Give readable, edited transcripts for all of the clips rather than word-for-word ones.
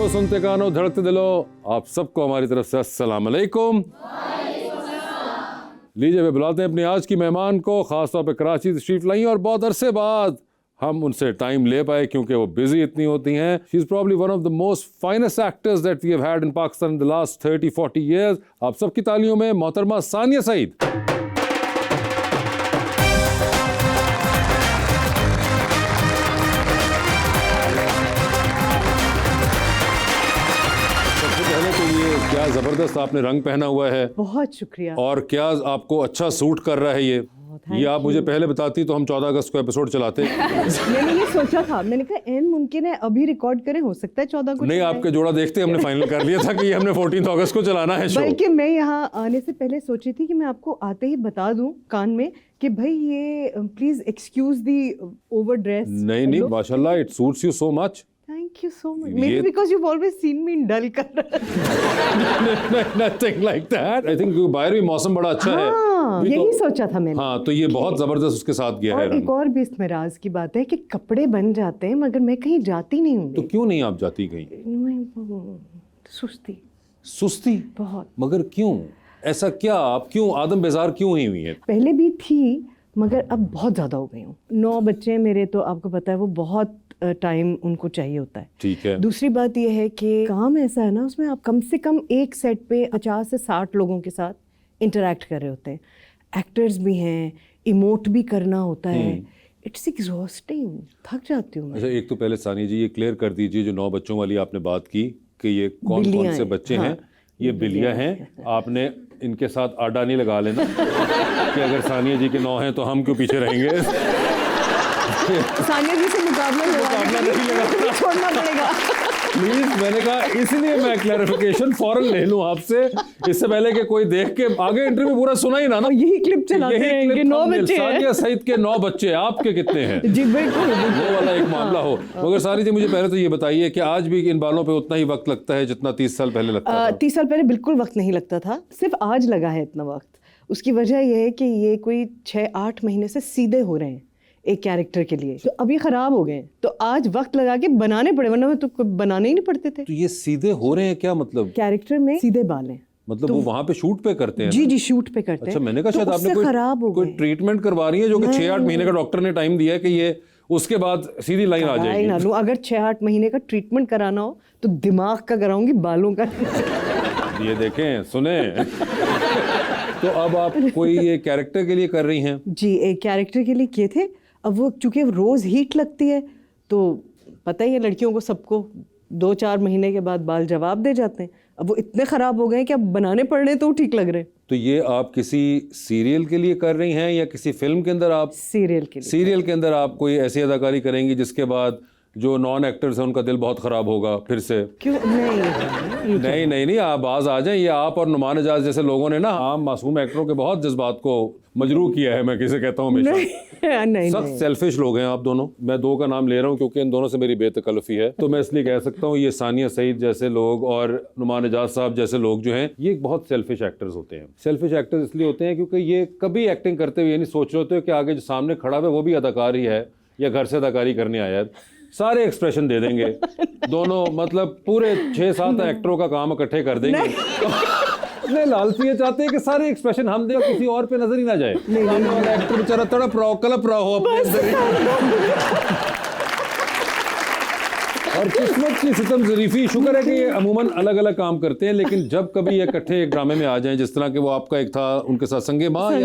देखो, सुनते कानों, धड़कते दिलों, आप सबको हमारी तरफ से अस्सलाम अलैकुम। लीजिए वे बुलाते हैं अपनी आज की मेहमान को, खासतौर पे कराची तशरीफ लाई और बहुत अरसे बाद हम उनसे टाइम ले पाए क्योंकि वो बिजी इतनी होती हैं। She is probably one of the most finest actors that we have had in Pakistan in the last 30-40 years। आप सबकी तालियों में मोहतरमा सानिया सईद। क्या जबरदस्त आपने रंग पहना हुआ है, बहुत शुक्रिया। और क्या आपको अच्छा सूट कर रहा है ये आप मुझे पहले बताती तो हम 14 अगस्त को एपिसोड चलाते। मैंने ये सोचा था, मैंने कहा एन मुमकिन है अभी रिकॉर्ड करें, हो सकता है 14 को नहीं, आपके जोड़ा देखते हमने फाइनल कर लिया था कि ये हमने 14 अगस्त को चलाना है शो। बल्कि मैं यहाँ आने से पहले सोची थी कि मैं आपको आते ही बता दूं कान में कि भाई ये please excuse the over dress. नहीं माशाल्लाह, it suits you so much. Thank you so much. Maybe because you've always seen me in dull color. Nothing like that. I think बाहर भी मौसम बड़ा अच्छा है। यही सोचा था मैंने। हाँ, तो ये बहुत जबरदस्त उसके साथ गया है। और एक और भी इसमें राज की बात है कि कपड़े बन जाते हैं मगर मैं कहीं जाती नहीं हूँ। तो क्यों नहीं आप जाती कहीं? सुस्ती बहुत। मगर क्यों ऐसा, क्या आप क्यों आदम बेजार क्यों हुई है? पहले भी थी मगर अब बहुत ज्यादा हो गई हूँ। 9 बच्चे मेरे, तो आपको पता है वो बहुत टाइम उनको चाहिए होता है। ठीक है। दूसरी बात यह है कि काम ऐसा है ना, उसमें आप कम से कम एक सेट पे 50 से 60 लोगों के साथ इंटरेक्ट कर रहे होते हैं। एक्टर्स भी हैं, इमोट भी करना होता है। इट्स एग्जॉस्टिंग, थक जाती हूँ मैं। अच्छा, एक तो पहले सानी जी ये क्लियर कर दीजिए, जो 9 बच्चों वाली आपने बात की कि ये कौन कौन से बच्चे हैं? ये बिल्लियाँ हैं। आपने इनके साथ आडा नहीं लगा लेना कि अगर सानिया जी के 9 हैं तो हम क्यों पीछे रहेंगे। सानिया जी से मुकाबला नहीं लगा, छोड़ना पड़ेगा प्लीज। मैंने कहा इसलिए मैं क्लैरिफिकेशन फौरन ले लूं आपसे, इससे पहले कि कोई देख के आगे इंटरव्यू पूरा सुना ही ना। यही क्लिप चलाते हैं कि 9 बच्चे हैं। सानिया सईद के 9 बच्चे, आपके कितने हैं? जी बिल्कुल, वो वाला एक मामला हो। मगर सानी जी मुझे पहले तो ये बताइए कि आज भी इन बालों पे उतना ही वक्त लगता है जितना 30 साल पहले लगता था? 30 साल पहले बिल्कुल वक्त नहीं लगता था, सिर्फ आज लगा है इतना वक्त। उसकी वजह यह है कि ये कोई 6-8 महीने से सीधे हो रहे हैं एक कैरेक्टर के लिए, तो अभी खराब हो गए, तो आज वक्त लगा के बनाने पड़े, वरना तो बनाने ही नहीं पड़ते थे। तो ये सीधे हो रहे हैं क्या मतलब? कैरेक्टर में सीधे बाल हैं, मतलब वो वहाँ पे शूट पे करते हैं? जी शूट पे करते हैं। अच्छा, मैंने कहा शायद आपने कोई ट्रीटमेंट करवा रही है जो कि 6-8 महीने का डॉक्टर ने टाइम दिया है कि ये उसके बाद सीधी लाइन आ जाएगी। अगर 6-8 महीने का ट्रीटमेंट कराना हो तो दिमाग का कराऊंगी, बालों का। ये देखें, सुने। तो अब आप कोई ये कैरेक्टर के लिए कर रही हैं? जी, एक कैरेक्टर के लिए किए थे। अब वो चूंकि रोज हीट लगती है तो पता ही है लड़कियों को, सबको 2-4 महीने के बाद बाल जवाब दे जाते हैं। अब वो इतने खराब हो गए कि अब बनाने पड़ रहे तो ठीक लग रहे हैं। तो ये आप किसी सीरियल के लिए कर रही हैं या किसी फिल्म के अंदर? आप सीरियल के लिए। सीरियल के अंदर आप कोई ऐसी अदाकारी करेंगी जिसके बाद जो नॉन एक्टर्स हैं उनका दिल बहुत खराब होगा फिर से? क्यों? नहीं, आप बाज आ जाएं। ये आप और नुमान एजाज जैसे लोगों ने ना आम मासूम एक्टरों के बहुत जज्बात को मजरू किया है, मैं किसे कहता हूँ हमेशा। नहीं, सख्त सेल्फिश लोग हैं आप दोनों। मैं 2 का नाम ले रहा हूँ क्योंकि इन दोनों से मेरी बेतकल्लुफी है, तो मैं इसलिए कह सकता हूँ ये सानिया सईद जैसे लोग और नुमान एजाज साहब जैसे लोग जो हैं, ये बहुत सेल्फिश एक्टर्स होते हैं। सेल्फिश एक्टर्स इसलिए होते हैं क्योंकि ये कभी एक्टिंग करते हुए ये नहीं सोच रहे होते कि आगे जो सामने खड़ा है वो भी अदाकार ही है या घर से अदाकारी करने आया है। सारे एक्सप्रेशन दे देंगे दोनों, मतलब पूरे 6-7 एक्टरों का काम इकट्ठे कर देंगे। इतने लालची ये चाहते हैं कि सारे एक्सप्रेशन हम दें और किसी और पे नजर ही ना जाए। एक्टर बेचारा तड़प रहा हो, कलप रहा हो अपने अंदर। और किस्मत की सितम ज़रीफ़ी, शुक्र है कि ये अमूमन अलग अलग काम करते हैं, लेकिन जब कभी ये इकट्ठे एक ड्रामे में आ जाएं, जिस तरह के वो आपका एक था उनके साथ संगे माँ था।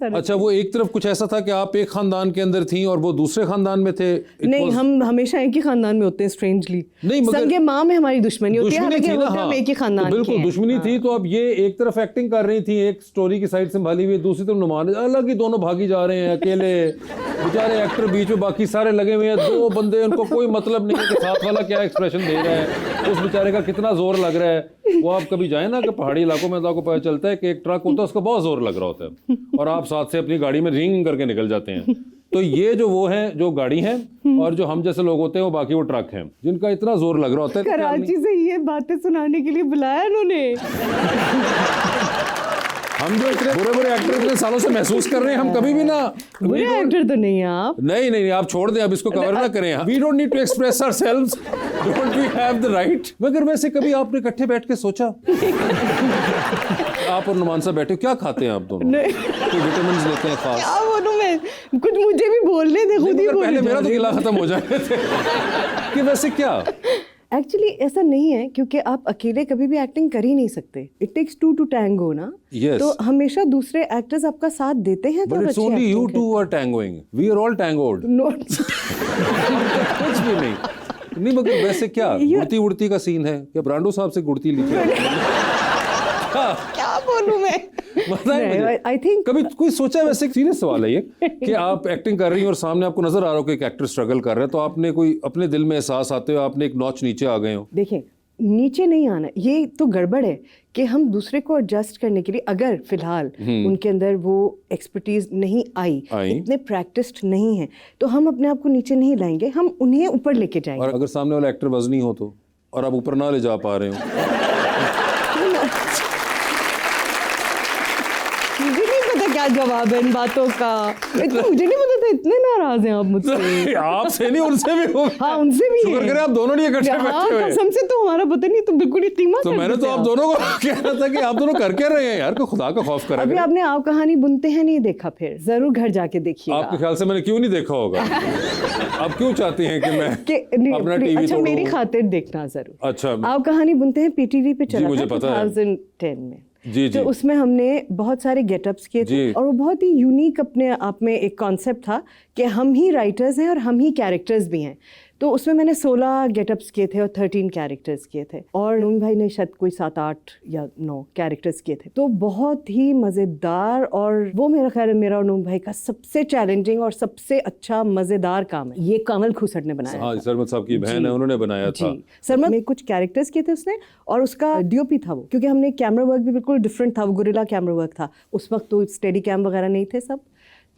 अच्छा, वो एक तरफ कुछ ऐसा था कि आप एक खानदान के अंदर थी और वो दूसरे खानदान में थे। नहीं, हम हमेशा एक ही खानदान में होते हैं स्ट्रेंजली। नहीं, संगे माँ में हमारी दुश्मनी होती है, हम एक ही खानदान के। बिल्कुल दुश्मनी थी। तो अब ये एक तरफ एक्टिंग कर रही थी, एक स्टोरी की साइड संभाली हुई, दूसरी तरफ नुमान, अलग ही दोनों भागी जा रहे हैं अकेले। बेचारे एक्टर बीच में, बाकी सारे लगे हुए हैं, 2 बंदे, उनको कोई मतलब नहीं है कि साथ वाला क्या एक्सप्रेशन दे रहा है, उस बेचारे का कितना जोर लग रहा है। वो आप कभी जाए ना कि पहाड़ी इलाकों में, तो आपको पता चलता है कि एक ट्रक होता है उसका बहुत जोर लग रहा होता है और आप साथ से अपनी गाड़ी में रिंग करके निकल जाते हैं। तो ये जो वो हैं, जो गाड़ी हैं, और जो हम जैसे लोग होते हैं वो बाकी वो ट्रक हैं जिनका इतना जोर लग रहा होता है। कराची से ये बातें सुनाने के लिए बुलाया उन्होंने। हम जो इतने बुरे बुरे एक्टर इतने सालों से महसूस कर रहे हैं, हम कभी भी ना बुरे एक्टर तो नहीं हैं आप। नहीं नहीं आप छोड़ दें, अब इसको कवर ना करें। We don't need to express ourselves, don't we have the right. मगर वैसे कभी आपने इकट्ठे बैठ के सोचा आप और नुमान साहब बैठे हो, क्या खाते हैं आप दोनों? कोई विटामिन लेते हैं खास? क्या बोलूं मैं, कुछ मुझे भी बोलने दे, खुद ही पहले मेरा तो गिला खत्म हो जाए थे कि वैसे क्या एक्चुअली ऐसा नहीं है, क्योंकि आप अकेले कभी भी एक्टिंग कर ही नहीं सकते। It takes two to tango ना। Yes. तो हमेशा दूसरे एक्टर्स आपका साथ देते हैं। But it's only you two are tangoing, we are all tangoed. कुछ भी नहीं मगर वैसे क्या गुड़ती उड़ती का सीन है क्या? ब्रांडो साहब से गुड़ती ली क्या बोलूं मैं? आई थिंक कभी कोई सोचा है, वैसे सीरियस सवाल है ये कि आप एक्टिंग कर रही हैं और सामने आपको नजर आ रहा हो कि एक एक्टर स्ट्रगल कर रहा है, तो आपने कोई अपने दिल में एहसास आते हो आपने एक नॉच नीचे आ गए हो? देखिए, नीचे नहीं आना, ये तो गड़बड़ है कि हम दूसरे को एडजस्ट करने के लिए, अगर फिलहाल उनके अंदर वो एक्सपर्टीज नहीं आई, इतने प्रैक्टिस्ड नहीं है, तो हम अपने आप को नीचे नहीं लाएंगे, हम उन्हें ऊपर लेके जाएंगे। और अगर सामने वाला एक्टर वजनी हो तो, और आप ऊपर ना ले जा पा रहे हो? मुझे नहीं पता क्या जवाब है इन बातों का। इतना मुझे नहीं पता था, इतने नाराज हैं आप मुझसे। आपसे नहीं, उनसे भी हो। हाँ, उनसे भी शुक्र करें आप दोनों नहीं इकट्ठे बैठे हुए। कसम से तो हमारा पता नहीं, तो बिल्कुल ही कीमत। तो मैंने तो आप दोनों को कहना था कि आप दोनों कर क्या रहे हैं यार, को खुदा का खौफ करा। अभी आपने आप कहानी बुनते हैं नहीं देखा, फिर जरूर घर जाके देखिएगा। आपके ख्याल से मैंने क्यों नहीं देखा होगा? आप क्यों चाहती हैं कि मैं अपना टीवी अच्छा, तोड़ूं? मेरी खातिर देखना जरूर। अच्छा, आप कहानी बुनते हैं पीटीवी पे चला मुझे था पता है। 2010 में। जी तो उसमें हमने बहुत सारे गेटअप्स किए थे और वो बहुत ही यूनिक अपने आप में एक कॉन्सेप्ट था कि हम ही राइटर्स हैं और हम ही कैरेक्टर्स भी हैं। तो उसमें मैंने 16 गेटअप्स किए थे और 13 कैरेक्टर्स किए थे, और नून भाई ने शायद कोई 7-8 या 9 कैरेक्टर्स किए थे। तो बहुत ही मज़ेदार, और वो मेरा ख्याल है मेरा और नून भाई का सबसे चैलेंजिंग और सबसे अच्छा मज़ेदार काम है। ये कमल खुसट ने बनाया। हाँ, सरमत साहब की बहन है, उन्होंने बनाया था। सरमत में कुछ कैरेक्टर्स किए थे उसने, और उसका डीओपी था वो, क्योंकि हमने कैमरा वर्क भी बिल्कुल डिफरेंट था, वो गुरिल्ला कैमरा वर्क था। उस वक्त तो स्टेडी कैम वगैरह नहीं थे सब,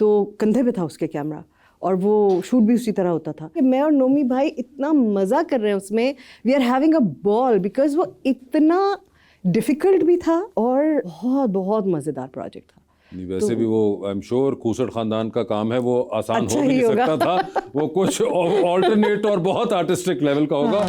तो कंधे पे था उसके कैमरा, और वो शूट भी उसी तरह होता था। मैं और नोमी भाई इतना मज़ा कर रहे हैं उसमें, we are having a ball, because वो इतना डिफ़िकल्ट भी था और बहुत बहुत मज़ेदार प्रोजेक्ट था। नहीं, वैसे भी वो आई एम श्योर खूसट खानदान का काम है, वो आसान अच्छा हो भी नहीं होगा। सकता था, वो कुछ ऑल्टरनेट और बहुत आर्टिस्टिक लेवल का होगा।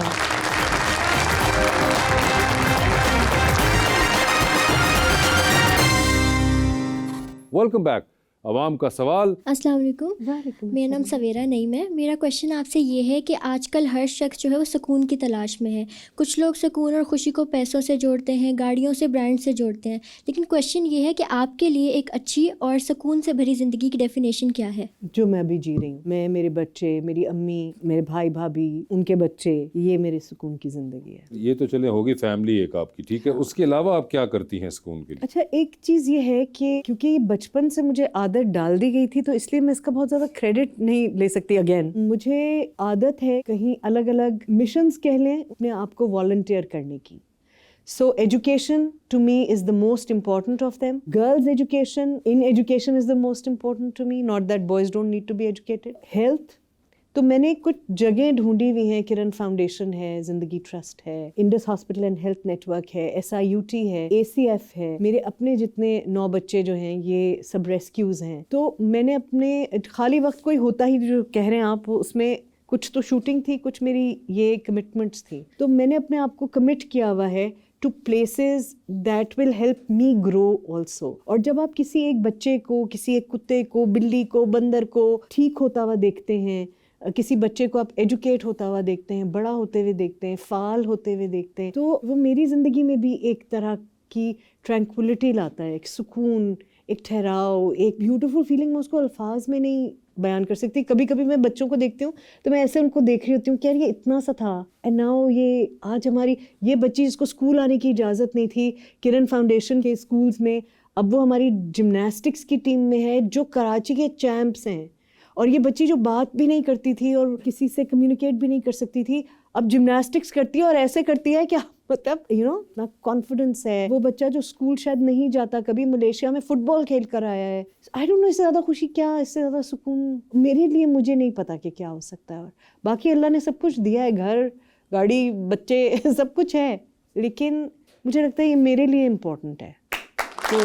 Welcome back. अवाम का सवाल। अस्सलाम वालेकुम, मेरा नाम सवेरा नईम है। मेरा क्वेश्चन आपसे ये है कि आजकल हर शख्स जो है वो सुकून की तलाश में है। कुछ लोग सुकून और खुशी को पैसों से जोड़ते हैं, गाड़ियों से, ब्रांड से जोड़ते हैं, लेकिन क्वेश्चन ये है कि आपके लिए एक अच्छी और सुकून से भरी ज़िंदगी की डेफिनेशन क्या है? जो मैं अभी जी रही हूँ, मैं, मेरे बच्चे, मेरी अम्मी, मेरे भाई भाभी, उनके बच्चे, ये मेरे सुकून की ज़िंदगी है। ये तो चले होगी फैमिली एक आपकी, ठीक है, उसके अलावा आप क्या करती हैं सुकून के लिए? अच्छा, एक चीज़ ये है कि क्योंकि बचपन से मुझे आदत डाल दी गई थी, तो इसलिए मैं इसका बहुत ज़्यादा क्रेडिट नहीं ले सकती। अगेन, मुझे आदत है कहीं अलग अलग मिशंस कह लें अपने आप को वॉलंटियर करने की। So education to me is the most important of them. Girls' education, in education is the most important to me. Not that boys don't need to be educated. Health. तो मैंने कुछ जगह ढूंढी हुई हैं। किरण फाउंडेशन है, जिंदगी ट्रस्ट है, Indus hospital and health network है, SIUT है, ACF है, मेरे अपने जितने 9 बच्चे जो हैं ये सब रेस्क्यूज हैं। तो मैंने अपने खाली वक्त कोई होता ही, जो कह रहे हैं आप, उसमें कुछ तो शूटिंग थी, कुछ मेरी ये कमिटमेंट्स थी। तो मैंने अपने आप को कमिट किया हुआ है to places that will help me grow also. और जब आप किसी एक बच्चे को, किसी एक कुत्ते को, बिल्ली को, बंदर को ठीक होता हुआ देखते हैं, किसी बच्चे को आप एजुकेट होता हुआ देखते हैं, बड़ा होते हुए देखते हैं, फाल होते हुए देखते हैं, तो वो मेरी ज़िंदगी में भी एक तरह की ट्रैंक्विलिटी लाता है, एक सुकून, एक ठहराव, एक ब्यूटीफुल फीलिंग। मैं उसको अल्फाज में नहीं बयान कर सकती। कभी कभी मैं बच्चों को देखती हूँ तो मैं ऐसे उनको देख रही होती हूँ कि यार ये इतना सा था, एंड नाउ ये आज हमारी ये बच्ची जिसको स्कूल आने की इजाज़त नहीं थी किरण फाउंडेशन के स्कूल्स में, अब वो हमारी जिम्नास्टिक्स की टीम में है, जो कराची के चैम्प्स हैं। और ये बच्ची जो बात भी नहीं करती थी और किसी से कम्युनिकेट भी नहीं कर सकती थी, अब जिम्नास्टिक्स करती है और ऐसे करती है क्या, मतलब ना कॉन्फिडेंस है। वो बच्चा जो स्कूल शायद नहीं जाता, कभी मलेशिया में फुटबॉल खेल कर आया है। आई डोंट नो, इससे ज़्यादा खुशी क्या, इससे ज़्यादा सुकून मेरे लिए मुझे नहीं पता कि क्या हो सकता है। और बाकी अल्लाह ने सब कुछ दिया है, घर, गाड़ी, बच्चे, सब कुछ है, लेकिन मुझे लगता है ये मेरे लिए इम्पोर्टेंट है। तो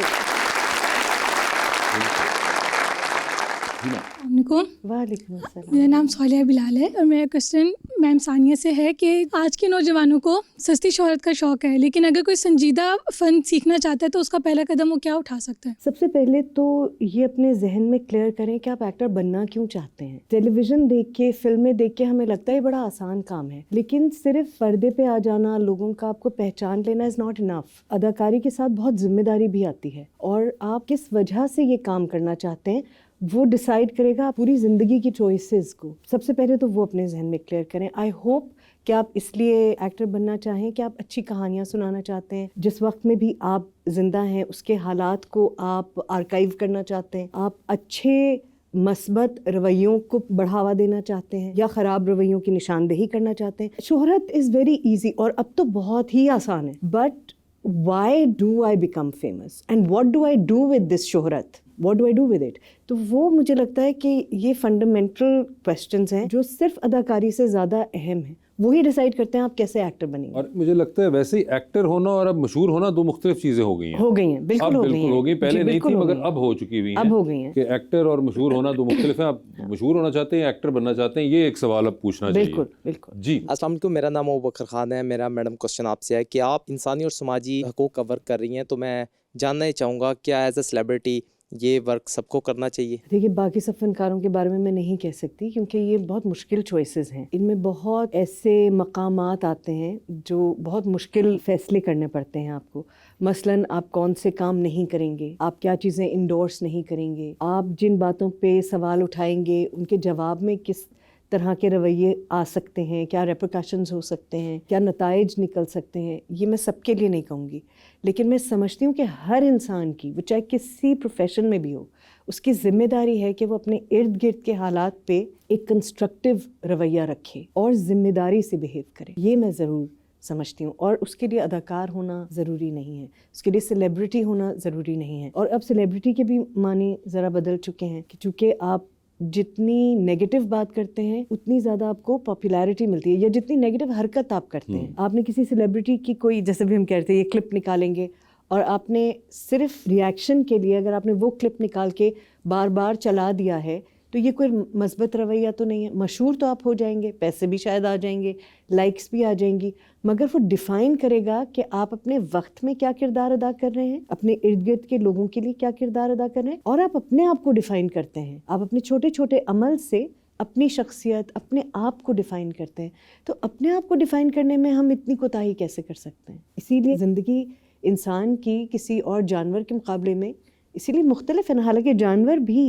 वालेकुम अस्सलाम। मेरा नाम सौलिया बिलाल है और मेरा क्वेश्चन मैम सानिया से है कि आज के नौजवानों को सस्ती शोहरत का शौक़ है, लेकिन अगर कोई संजीदा फ़न सीखना चाहता है तो उसका पहला कदम वो क्या उठा सकता है? सबसे पहले तो ये अपने जहन में क्लियर करें कि आप एक्टर बनना क्यों चाहते हैं। टेलीविज़न देख के, फिल्में देख के हमें लगता है बड़ा आसान काम है, लेकिन सिर्फ पर्दे पे आ जाना, लोगों का आपको पहचान लेना इज़ नॉट इनफ। अदाकारी के साथ बहुत जिम्मेदारी भी आती है, और आप किस वजह से ये काम करना चाहते हैं वो डिसाइड करेगा पूरी ज़िंदगी की चॉइसेस को। सबसे पहले तो वो अपने जहन में क्लियर करें। आई होप कि आप इसलिए एक्टर बनना चाहें कि आप अच्छी कहानियाँ सुनाना चाहते हैं, जिस वक्त में भी आप ज़िंदा हैं उसके हालात को आप आर्काइव करना चाहते हैं, आप अच्छे मस्बत रवैयों को बढ़ावा देना चाहते हैं या ख़राब रवैयों की निशानदेही करना चाहते हैं। शोहरत इज़ वेरी ईजी और अब तो बहुत ही आसान है, but why do I become famous and what do I do with this शोहरत, what do I do with it? तो वो मुझे लगता है कि ये फंडामेंटल क्वेश्चंस हैं जो सिर्फ अदाकारी से ज़्यादा अहम हैं। वही डिसाइड करते हैं आप कैसे एक्टर बनेंगे। और मुझे लगता है वैसे ही एक्टर होना और अब मशहूर होना दो मुख्तलिफ चीज़ें हो गई हैं। हो गई हैं, बिल्कुल अब हो गई बिल्कुल हैं। हो गई, पहले जी, नहीं बिल्कुल थी हो मगर गई हैं। अब हो चुकी हुई हैं। अब हो गई हैं। कि एक्टर और मशहूर होना दो मुख्तलिफ हैं। आप मशहूर होना चाहते हैं, एक्टर बनना चाहते हैं, ये एक सवाल अब पूछना चाहिए। बिल्कुल बिल्कुल। जी अस्सलाम वालेकुम, मेरा नाम अबू बकर खान है। मेरा मैडम क्वेश्चन आपसे है कि आप इंसानी और समाजी हकूक़ का वर्क कर रही हैं, तो मैं जानना ही चाहूँगा क्या एज अ सेलिब्रिटी ये वर्क सबको करना चाहिए? देखिए, बाकी सब फनकारों के बारे में मैं नहीं कह सकती क्योंकि ये बहुत मुश्किल चॉइसेस हैं। इनमें बहुत ऐसे मकामात आते हैं जो बहुत मुश्किल फ़ैसले करने पड़ते हैं आपको। मसलन आप कौन से काम नहीं करेंगे, आप क्या चीज़ें इंडोर्स नहीं करेंगे, आप जिन बातों पे सवाल उठाएंगे उनके जवाब में किस तरह के रवैये आ सकते हैं, क्या रेपरकशंस हो सकते हैं, क्या नताइज निकल सकते हैं, ये मैं सबके लिए नहीं कहूँगी। लेकिन मैं समझती हूँ कि हर इंसान की, वो चाहे किसी प्रोफेशन में भी हो, उसकी ज़िम्मेदारी है कि वो अपने इर्द गिर्द के हालात पे एक कंस्ट्रक्टिव रवैया रखे और ज़िम्मेदारी से बिहेव करे। ये मैं ज़रूर समझती हूँ। और उसके लिए अदाकार होना ज़रूरी नहीं है, उसके लिए सेलिब्रिटी होना ज़रूरी नहीं है। और अब सेलिब्रिटी के भी मानी ज़रा बदल चुके हैं कि चूँकि आप जितनी नेगेटिव बात करते हैं उतनी ज़्यादा आपको पॉपुलैरिटी मिलती है, या जितनी नेगेटिव हरकत आप करते हैं। आपने किसी सेलिब्रिटी की कोई, जैसे भी हम कहते हैं, ये क्लिप निकालेंगे और आपने सिर्फ रिएक्शन के लिए अगर आपने वो क्लिप निकाल के बार बार चला दिया है तो ये कोई मस्बत रवैया तो नहीं है। मशहूर तो आप हो जाएंगे, पैसे भी शायद आ जाएंगे, लाइक्स भी आ जाएंगी, मगर वो डिफ़ाइन करेगा कि आप अपने वक्त में क्या किरदार अदा कर रहे हैं, अपने इर्द गिर्द के लोगों के लिए क्या किरदार अदा कर रहे हैं, और आप अपने आप को डिफ़ाइन करते हैं। आप अपने छोटे छोटे अमल से अपनी शख्सियत, अपने आप को डिफ़ाइन करते हैं। तो अपने आप को डिफ़ाइन करने में हम इतनी कोताही कैसे कर सकते हैं? इसीलिए ज़िंदगी इंसान की किसी और जानवर के मुकाबले में इसीलिए मुख्तलिफ है। हालांकि जानवर भी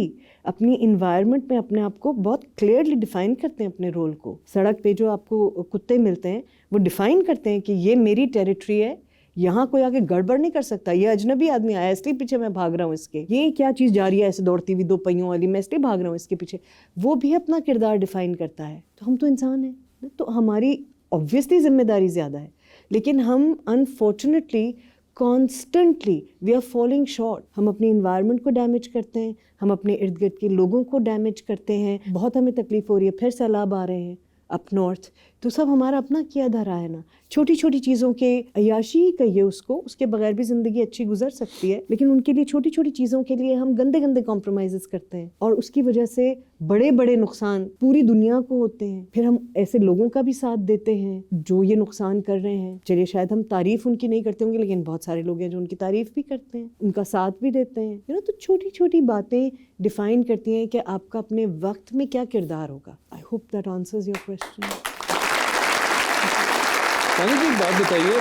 अपनी इन्वायरमेंट में अपने आप को बहुत क्लियरली डिफ़ाइन करते हैं, अपने रोल को। सड़क पे जो आपको कुत्ते मिलते हैं वो डिफ़ाइन करते हैं कि ये मेरी टेरिटरी है, यहाँ कोई आके गड़बड़ नहीं कर सकता, ये अजनबी आदमी आया इसलिए पीछे मैं भाग रहा हूँ इसके, ये क्या चीज़ जा रही है ऐसे दौड़ती हुई दो पहियों वाली, मैं इसलिए भाग रहा हूँ इसके पीछे। वो भी अपना किरदार डिफ़ाइन करता है। तो हम तो इंसान हैं, तो हमारी ऑब्वियसली जिम्मेदारी ज़्यादा है, लेकिन हम unfortunately constantly we are falling short. हम अपनी इन्वायरमेंट को डैमेज करते हैं, हम अपने इर्द गिर्द के लोगों को डैमेज करते हैं। बहुत हमें तकलीफ़ हो रही है, फिर सैलाब आ रहे हैं अप नॉर्थ, तो सब हमारा अपना किया धरा है ना। छोटी छोटी चीज़ों के अयाशी ही कहिए उसको, उसके बगैर भी ज़िंदगी अच्छी गुजर सकती है, लेकिन उनके लिए छोटी छोटी चीज़ों के लिए हम गंदे गंदे कॉम्प्रोमाइज़ करते हैं और उसकी वजह से बड़े बड़े नुकसान पूरी दुनिया को होते हैं। फिर हम ऐसे लोगों का भी साथ देते हैं जो ये नुकसान कर रहे हैं। चलिए शायद हम तारीफ़ उनकी नहीं करते होंगे, लेकिन बहुत सारे लोग हैं जो उनकी तारीफ़ भी करते हैं, उनका साथ भी देते हैं। तो छोटी छोटी बातें डिफ़ाइन करती हैं कि आपका अपने वक्त में क्या किरदार होगा। I hope that answers your question. Sania ji, एक बात बताइए,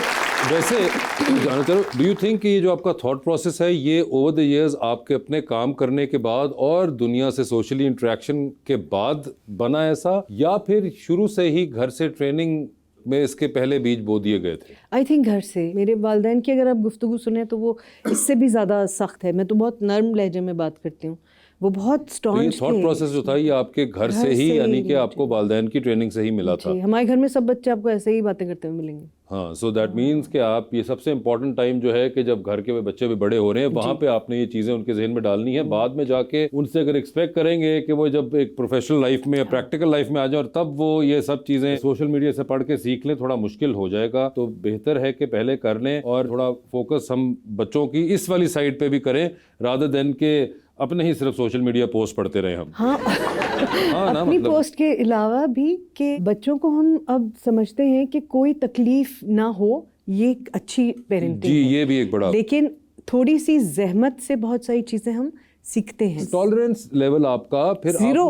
वैसे जानना चाह रहा हूँ, डू यू थिंक कि ये जो आपका थॉट प्रोसेस है ये ओवर द इयर्स आपके अपने काम करने के बाद और दुनिया से सोशली इंटरेक्शन के बाद बना ऐसा, या फिर शुरू से ही घर से ट्रेनिंग में इसके पहले बीज बो दिए गए थे? आई थिंक घर से। मेरे वालिदैन की अगर आप गुफ्तगू सुने तो वो इससे भी ज़्यादा सख्त है। मैं तो बहुत नर्म लहजे में बात करती हूँ, वो बहुत स्टॉन्च थे। थॉट प्रोसेस जो था ये आपके घर से ही, यानी कि आपको वालिदैन की ट्रेनिंग से ही मिला था? हमारे घर में सब बच्चे आपको ऐसे ही बातें करते हुए मिलेंगे। हाँ, सो दैट मीन्स कि आप, ये सबसे इम्पोर्टेंट टाइम जो है कि जब घर के बच्चे भी बड़े हो रहे हैं, वहाँ पे आपने ये चीज़ें उनके जहन में डालनी है। बाद में जाके उनसे अगर एक्सपेक्ट करेंगे कि वो जब एक प्रोफेशनल लाइफ में, प्रैक्टिकल लाइफ में आ जाए और तब वो ये सब चीज़ें सोशल मीडिया से पढ़ के सीख लें, थोड़ा मुश्किल हो जाएगा। तो बेहतर है कि पहले कर लें और थोड़ा फोकस हम बच्चों की इस वाली साइड पे भी करें, रादर देन के अपने ही सिर्फ सोशल मीडिया पोस्ट पढ़ते रहे हम। हाँ हाँ ना, अपनी मतलब पोस्ट के अलावा भी कि बच्चों को हम अब समझते हैं कि कोई तकलीफ ना हो, ये एक अच्छी पेरेंटिंग जी, है। ये भी एक बड़ा लेकिन थोड़ी सी जहमत से बहुत सारी चीजें हम सीखते हैं। टॉलरेंस लेवल आपका फिर Zero।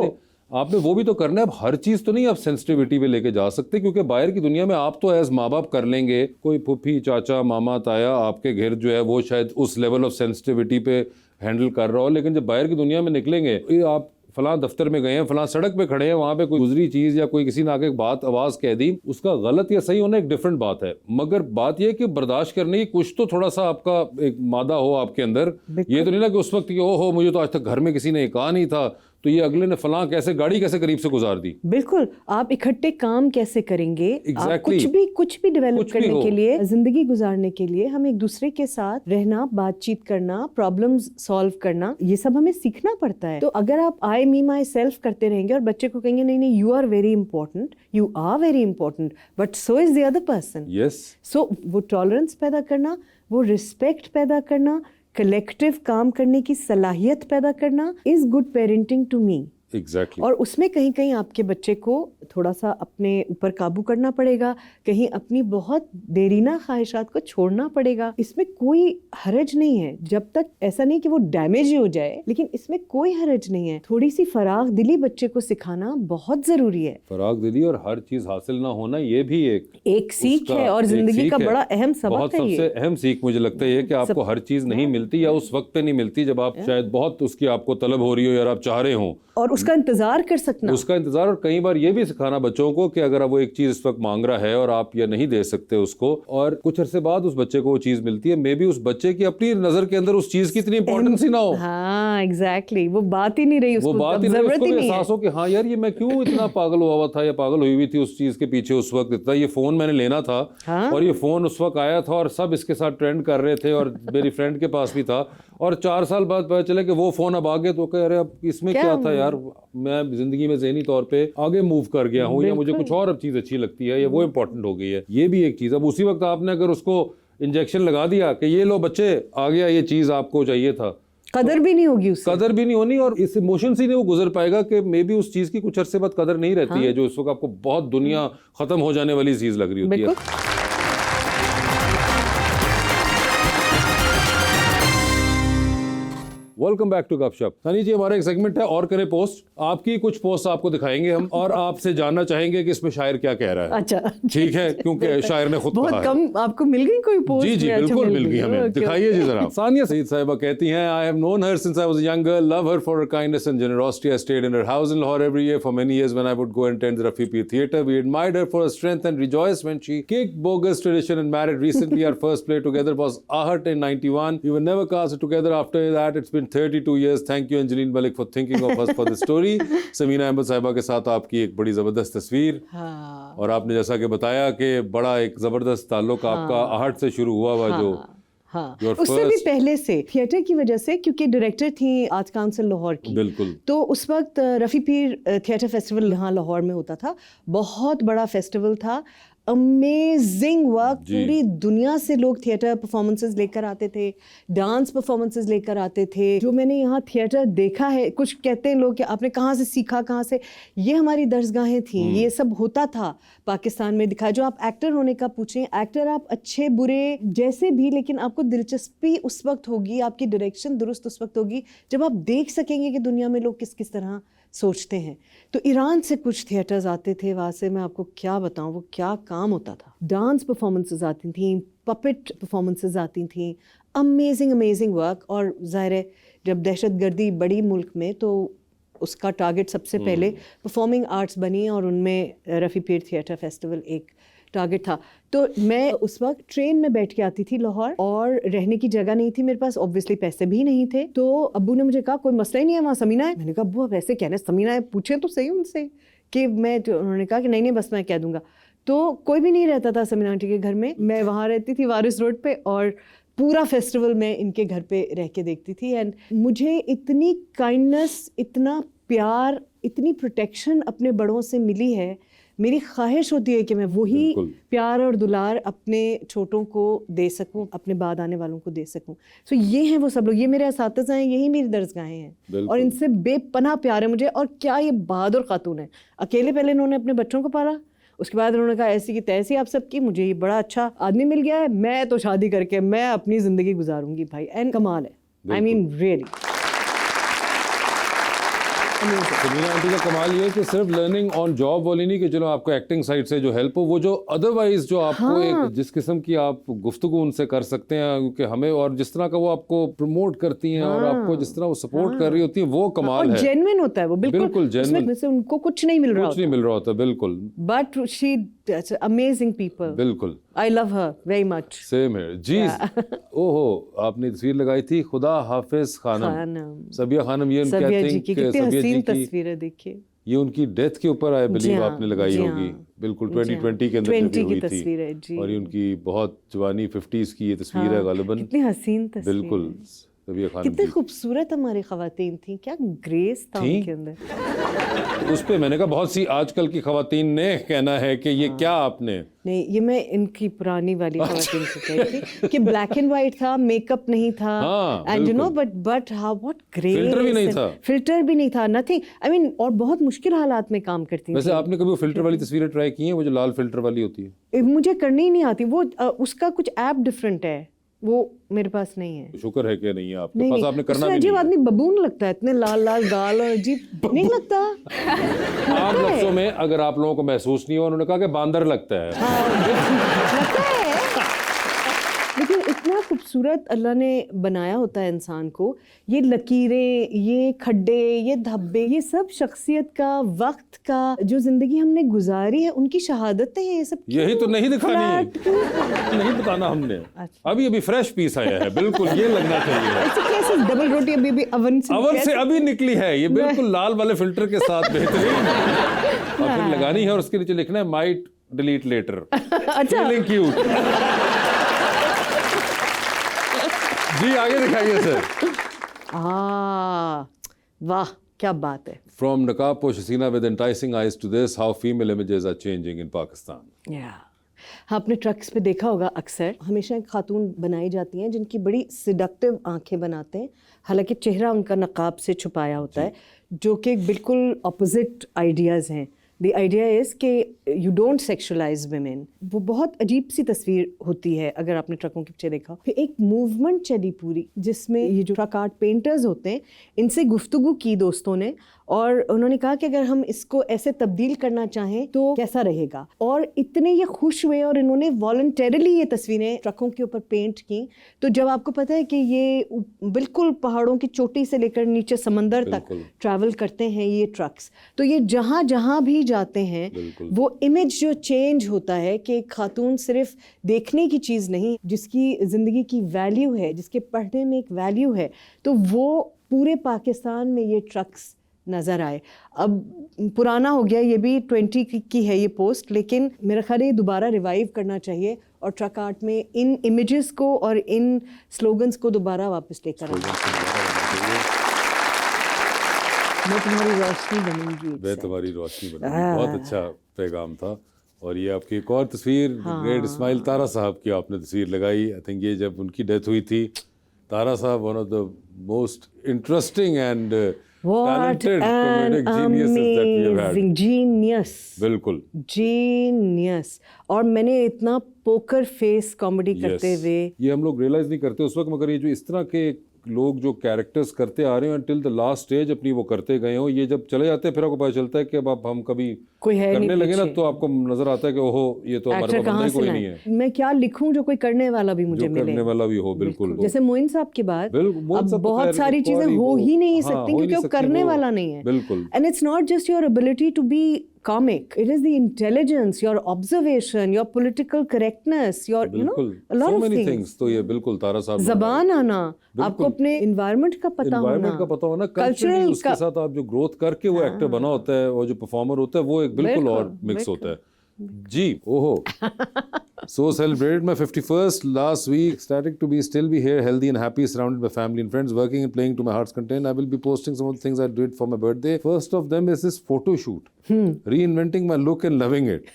आपने वो भी तो करना है। अब हर चीज तो नहीं आप सेंसिटिविटी पे लेके जा सकते, क्योंकि बाहर की दुनिया में आप तो एज माँ बाप कर लेंगे, कोई फूफी चाचा मामा ताया आपके घर जो है वो शायद उस लेवल ऑफ सेंसिटिविटी पे हैंडल कर रहा हो, लेकिन जब बाहर की दुनिया में निकलेंगे, ये आप फलां दफ्तर में गए हैं, फलां सड़क पे खड़े हैं, वहाँ पे कोई गुजरी चीज़ या कोई किसी ने आके बात आवाज़ कह दी, उसका गलत या सही होना एक डिफरेंट बात है, मगर बात यह है कि बर्दाश्त करने की कुछ तो थोड़ा सा आपका एक मादा हो आपके अंदर। ये तो नहीं ना कि उस वक्त कि ओहो मुझे तो आज तक घर में किसी ने कहा नहीं था, तो ये अगले ने फलां कैसे गाड़ी कैसे करीब से गुजार दी। बिल्कुल, आप इकट्ठे काम कैसे करेंगे, आप Exactly। कुछ भी डेवलप कुछ भी करने हो। के लिए, जिंदगी गुजारने के लिए हम एक दूसरे के साथ रहना, बातचीत करना, प्रॉब्लम्स सॉल्व करना, ये सब हमें सीखना पड़ता है। तो अगर आप आई मी माई सेल्फ करते रहेंगे और बच्चे को कहेंगे नहीं नहीं you are very important, you are very important but so is the other person. Yes, so वो टॉलरेंस पैदा करना, वो रिस्पेक्ट पैदा करना, कलेक्टिव काम करने की सलाहियत पैदा करना is good parenting to me. Exactly. और उसमें कहीं कहीं आपके बच्चे को थोड़ा सा अपने ऊपर काबू करना पड़ेगा, कहीं अपनी बहुत देरीना ख्वाहिशात को छोड़ना पड़ेगा। इसमें कोई हरज नहीं है, जब तक ऐसा नहीं कि वो डैमेज ही हो जाए, लेकिन इसमें कोई हरज नहीं है। थोड़ी सी फराग दिली बच्चे को सिखाना बहुत जरूरी है। फराग दिली और हर चीज हासिल ना होना, ये भी एक सीख उसका है और एक जिंदगी सीख का है। बड़ा अहम सबक बहुत है सबसे ये। अहम सीख मुझे लगता है ये कि आपको हर चीज नहीं मिलती या उस वक्त पे नहीं मिलती जब आप शायद बहुत उसकी आपको तलब हो रही हो या आप चाह रहे हो, और उसका इंतजार कर सकना। उसका इंतजार। और कई बार ये भी सिखाना बच्चों को कि अगर वो एक चीज इस वक्त मांग रहा है और आप ये नहीं दे सकते उसको, और कुछ अरसे बाद उस बच्चे को वो चीज मिलती है, मे बी उस बच्चे की अपनी नजर के अंदर उस चीज की इतनी इंपॉर्टेंस ही ना हो। हाँ एग्जैक्टली, वो बात ही नहीं रही, वो उसको बात ही अब नहीं, जरूरत उसको ही भी नहीं है। एहसास हो कि हाँ यार ये मैं क्यों इतना पागल हुआ था या पागल हुई हुई थी उस चीज के पीछे उस वक्त इतना, ये फोन मैंने लेना था। हाँ? और ये फोन उस वक्त आया था और सब इसके साथ ट्रेंड कर रहे थे और मेरी फ्रेंड के पास भी था, और 4 साल बाद पता चला कि वो फोन अब आ गया, तो कह रहे अब इसमें क्या था यार, मैं जिंदगी में ज़हनी तौर पे आगे मूव कर गया हूँ या मुझे कुछ और अब चीज़ अच्छी लगती है या वो इंपॉर्टेंट हो गई है। ये भी एक चीज़। अब उसी वक्त आपने अगर उसको इंजेक्शन लगा दिया कि ये लो बच्चे आ गया, ये चीज़ आपको चाहिए था, कदर भी नहीं होगी उसकी। कदर भी नहीं होनी, और इस इमोशन से नहीं वो गुजर पाएगा कि मे बी उस चीज़ की कुछ अरसे बाद कदर नहीं रहती है जो इस वक्त आपको बहुत दुनिया ख़त्म हो जाने वाली चीज़ लग रही होती है। वेलकम बैक टू गपशप। सनी जी, हमारा एक सेगमेंट है और करें पोस्ट। आपकी कुछ पोस्ट आपको दिखाएंगे हम और आपसे जानना चाहेंगे कि इसमें शायर क्या कह रहा है। अच्छा ठीक है, क्योंकि शायर ने खुद बहुत कहा है। कम आपको मिल गई कोई पोस्ट? जी जी में? अच्छा, बिल्कुल मिल गई हमें। ओके, दिखाइए जी जरा। सानिया सईद साहिबा कहती हैं, I have known her since I was young girl, love her for her kindness and generosity. I stayed in her house in Lahore every year for many years when I would go and attend the Rafi Peer theatre. We admired her for her strength and rejoiced when she kicked bogus tradition and married recently. Our first play together was Ahat in 91. We were never cast together after that. It's been 32 years. Thank you Angeline Malik for thinking of us for this story. Samina Ahmed साहिबा के साथ आपकी एक बड़ी ज़बरदस्त तस्वीर। हाँ और आपने जैसा कि बताया कि बड़ा एक ज़बरदस्त ताल्लुक आपका आहट से शुरू हुआ हुआ जो हाँ Your उससे भी first- पहले से थिएटर की वजह से, क्योंकि डायरेक्टर थी आर्ट काउंसिल लाहौर की। बिल्कुल। तो उस वक्त रफ़ी पीर थिएटर फेस्टिवल यहाँ लाहौर में होता था, बहुत बड़ा फेस्टिवल था, अमेजिंग वर्क। जी। पूरी दुनिया से लोग थिएटर परफॉर्मेंसेस लेकर आते थे, डांस परफॉर्मेंसेस लेकर आते थे। जो मैंने यहाँ थिएटर देखा है, कुछ कहते हैं लोग कि आपने कहाँ से सीखा, कहाँ से, ये हमारी दर्सगाहें थी, ये सब होता था पाकिस्तान में दिखाया। जो आप एक्टर होने का पूछें, एक्टर आप अच्छे बुरे जैसे भी, लेकिन आपको दिलचस्पी उस वक्त होगी, आपकी डायरेक्शन दुरुस्त उस वक्त होगी जब आप देख सकेंगे कि दुनिया में लोग किस किस तरह सोचते हैं। तो ईरान से कुछ थिएटर्स आते थे, वहाँ से मैं आपको क्या बताऊँ वो क्या काम होता था। डांस परफॉर्मेंसेस आती थी, पपेट परफॉर्मेंसेस आती थी, अमेजिंग वर्क। और ज़ाहिर है जब दहशतगर्दी बड़ी मुल्क में, तो उसका टारगेट सबसे पहले परफॉर्मिंग आर्ट्स बनी और उनमें रफ़ी पीर थिएटर फेस्टिवल एक टारगेट था। तो मैं उस वक्त ट्रेन में बैठ के आती थी लाहौर, और रहने की जगह नहीं थी मेरे पास, ऑब्वियसली पैसे भी नहीं थे। तो अब्बू ने मुझे कहा कोई मसला ही नहीं है, वहाँ समीना है। मैंने कहा अब्बू आप ऐसे कहना, समीना है, पूछे तो सही उनसे कि मैं, तो उन्होंने कहा कि नहीं बस मैं कह दूंगा। तो कोई भी नहीं रहता था समीना आंटी के घर में, मैं वहाँ रहती थी वारिस रोड पे, और पूरा फेस्टिवल मैं इनके घर पे रह के देखती थी। एंड मुझे इतनी काइंडनेस, इतना प्यार, इतनी प्रोटेक्शन अपने बड़ों से मिली है। मेरी ख्वाहिश होती है कि मैं वही बिल्कुल। प्यार और दुलार अपने छोटों को दे सकूं, अपने बाद आने वालों को दे सकूं। सो ये हैं वो सब लोग, ये मेरे असातिज़ा हैं, यही मेरी दर्सगाहें हैं बिल्कुल। और इनसे बेपनाह प्यार है मुझे। और क्या ये बहादुर खातून है, अकेले पहले इन्होंने अपने बच्चों को पाला, उसके बाद उन्होंने कहा ऐसी की तैसी आप सबकी, मुझे ये बड़ा अच्छा आदमी मिल गया है, मैं तो शादी करके मैं अपनी ज़िंदगी गुजारूंगी भाई। एंड कमाल है, आई मीन रियली। तो मीना आंटी का कमाल ये है कि सिर्फ लर्निंग ऑन जॉब वाली नहीं कि चलो आपको एक्टिंग साइड से जो हेल्प हो, वो जो अदरवाइज जो आपको एक जिस किस्म की आप गुफ्तगू उनसे कर सकते हैं, क्योंकि हमें और जिस तरह का वो आपको प्रमोट करती हैं और आपको जिस तरह वो सपोर्ट कर रही होती है, वो कमाल और है। जेन्युइन होता है वो, बिल्कुल बिल्कुल genuine। उसमें से उनको कुछ नहीं मिल रहा कुछ नहीं मिल रहा होता, बिल्कुल बट शी अमेजिंग पीपल। बिल्कुल। I love her very much. Same है जी। ओहो, आपने तस्वीर लगाई थी खुदा हाफिज खानम, खानम। सबिया खानम, ये उनकी सबिया आई जी थिंक की कितनी सबिया हसीन जी की तस्वीर है, देखिए। ये उनकी डेथ के ऊपर आई जी बिलीव हाँ, आपने लगाई जी होगी, हाँ। बिल्कुल जी हाँ। 2020 के अंदर 20 जब ये की हुई तस्वीर है, जी। थी। और ये उनकी बहुत जवानी 50s की ये तस्वीर है गालिबन। कितनी हसीन तस्वीर बिल्कुल है। सबिया खानम कितनी की खूबसूरत हमारी खवातीन थी, क्या ग्रेस था थी? उनके अंदर। उस पे मैंने कहा बहुत सी आजकल की खवातीन ने कहना है कि ये क्या आपने नहीं, ये मैं इनकी पुरानी वाली खवातीन को कही थी कि ब्लैक एंड व्हाइट था, मेकअप नहीं था, हाँ, एंड यू नो बिल्कुल। But how what grace, filter भी नहीं था। फिल्टर भी नहीं था, नथिंग, आई मीन, और बहुत मुश्किल हालात में काम करती वैसे थी। आपने कभी वो फिल्टर वाली तस्वीरें ट्राई की हैं, वो जो लाल फिल्टर वाली होती है? मुझे करनी ही नहीं आती वो, उसका कुछ ऐप डिफरेंट है, वो मेरे पास नहीं है। शुक्र है कि नहीं है आपके नहीं पास, नहीं, आपने करना उसमें भी अजीब नहीं है। आदमी बबून लगता है, इतने लाल लाल गाल और अजीब नहीं लगता। आम लफ्जों में अगर आप लोगों को महसूस नहीं हो, उन्होंने कहा कि बांदर लगता है। लगता है, लेकिन इतना खूबसूरत अल्लाह ने बनाया होता है इंसान को। ये लकीरें, ये खड्डे, ये धब्बे, ये सब शख्सियत का, वक्त का, जो जिंदगी हमने गुजारी है, उनकी शहादतें हैं ये सब। यही तो नहीं दिखानी, फ्लैट क्यों? नहीं बताना हमने। अच्छा। अभी अभी फ्रेश पीस आया है, बिल्कुल ये लगना चाहिए। ऐसे कैसे डबल रोटी अभी भी अवन से अवन कैसे? से अभी निकली है, ये बिल्कुल लाल वाले फिल्टर के साथ बेहतरीन। और फिर लगानी है और उसके नीचे लिखना है माइट डिलीट लेटर। अच्छा, फीलिंग क्यूट। जी आगे दिखाइए सर। वाह क्या बात है। From नकाब पोश हसीना with enticing eyes to this, how female images are changing in Pakistan. हाँ, आपने ट्रक्स पे देखा होगा अक्सर हमेशा एक खातून बनाई जाती हैं जिनकी बड़ी सिडक्टिव आंखें बनाते हैं, हालांकि चेहरा उनका नकाब से छुपाया होता है, जो कि बिल्कुल ऑपोजिट आइडियाज़ हैं। द आइडिया इज़ कि यू डोंट सेक्शुअलाइज वुमेन। वो बहुत अजीब सी तस्वीर होती है अगर आपने ट्रकों के पीछे देखा। फिर एक मूवमेंट चली पूरी जिसमें ये जो ट्रक आर्ट पेंटर्स होते हैं इनसे गुफ्तगू की दोस्तों ने, और उन्होंने कहा कि अगर हम इसको ऐसे तब्दील करना चाहें तो कैसा रहेगा। और इतने ये खुश हुए और इन्होंने वॉलंटरली ये तस्वीरें ट्रकों के ऊपर पेंट की। तो जब आपको पता है कि ये बिल्कुल पहाड़ों की चोटी से लेकर नीचे समंदर तक ट्रैवल करते हैं ये ट्रक्स, तो ये जहाँ जहाँ भी जाते हैं वो इमेज जो चेंज होता है कि खातून सिर्फ देखने की चीज़ नहीं, जिसकी ज़िंदगी की वैल्यू है, जिसके पढ़ने में एक वैल्यू है, तो वो पूरे पाकिस्तान में ये ट्रक्स नज़र आए। अब पुराना हो गया, ये भी 20 की है ये पोस्ट, लेकिन मेरा ख्याल है ये दोबारा रिवाइव करना चाहिए और ट्रक आर्ट में इन इमेजेस को और इन स्लोगन्स को दोबारा वापस लेकर आना। मैं तुम्हारी रोशनी बनूंगी, मैं तुम्हारी रोशनी बनूंगी, बहुत अच्छा पैगाम था। और ये आपकी एक और तस्वीर, ग्रेट इस्माइल तारा साहब की आपने तस्वीर लगाई। आई थिंक ये जब उनकी डेथ हुई थी, तारा साहब one of the most interesting and What an amazing genius, बिल्कुल genius। और मैंने इतना पोकर फेस कॉमेडी करते हुए, ये हम लोग रियलाइज नहीं करते उस वक्त, मगर ये जो इस तरह के लोग जो कैरेक्टर्स करते आ रहे हैं टिल द लास्ट स्टेज अपनी वो करते गए हो, ये जब चले जाते हैं फिर आपको पता चलता है कि अब हम कभी कोई है करने नहीं लगे ना पीछे। तो आपको नजर आता है कि ओहो ये तो हमारे एक्टर पास बंदा कहाँ ही से कोई लाएं? नहीं है मैं क्या लिखूं जो कोई करने वाला भी मुझे जो मिले, करने वाला भी हो। बिल्कुल जैसे मोइन साहब के बाद मोइन अब साहब तो बहुत खैर सारी एक चीजें और ही हो ही नहीं हाँ, सकती हो ही क्योंकि वो सकती, करने वो वाला नहीं है। बिल्कुल। And it's not just your ability to be comic, it is the intelligence, your observation, your political correctness, your you know a lot so of many things. things। तो ये बिल्कुल तारा साहब जबान आना, आपको अपने environment का पता होना, एनवायरनमेंट का पता होना, कल्चरल उसके साथ आप जो ग्रोथ करके वो एक्टर बना होता है, वो जो परफॉर्मर होता है वो एक बिल्कुल और मिक्स होता है। जी ओहो so celebrated my 51st last week, ecstatic to still be here, healthy and happy, surrounded by family and friends, working and playing to my heart's content. I will be posting some of the things I did for my birthday. First of them is this photo shoot, reinventing my look and loving it.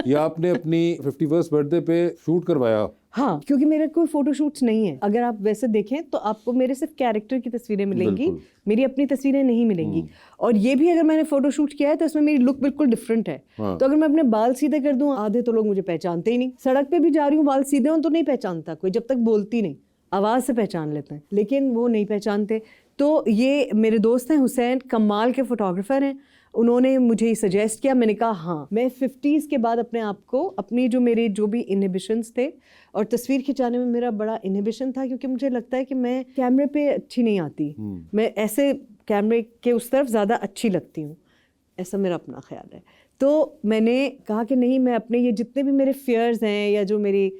ये आपने अपनी 51st birthday पे shoot करवाया? हाँ, क्योंकि मेरे कोई photo shoots नहीं है। अगर आप वैसे देखें तो आपको मेरे सिर्फ कैरेक्टर की तस्वीरें मिलेंगी, मेरी अपनी तस्वीरें नहीं मिलेंगी। और ये भी अगर मैंने फोटो शूट किया है तो इसमें मेरी लुक बिल्कुल डिफरेंट है। तो अगर मैं अपने बाल सीधे कर दूं, आधे तो लोग मुझे पहचानते ही नहीं। सड़क पे भी जा रही हूँ, बाल सीधे हों तो नहीं पहचानता कोई, जब तक बोलती नहीं, आवाज़ से पहचान लेते हैं, लेकिन वो नहीं पहचानते। तो ये मेरे दोस्त हैं हुसैन, कमाल के फोटोग्राफर हैं, उन्होंने मुझे सजेस्ट किया। मैंने कहा हाँ, मैं 50s के बाद अपने आप को, अपनी जो भी इनहिबिशंस थे, और तस्वीर खिंचाने में मेरा बड़ा इनहिबिशन था, क्योंकि मुझे लगता है कि मैं कैमरे पे अच्छी नहीं आती, मैं ऐसे कैमरे के उस तरफ ज़्यादा अच्छी लगती हूँ, ऐसा मेरा अपना ख्याल है। तो मैंने कहा कि नहीं, मैं अपने ये जितने भी मेरे फियर्स हैं या जो मेरी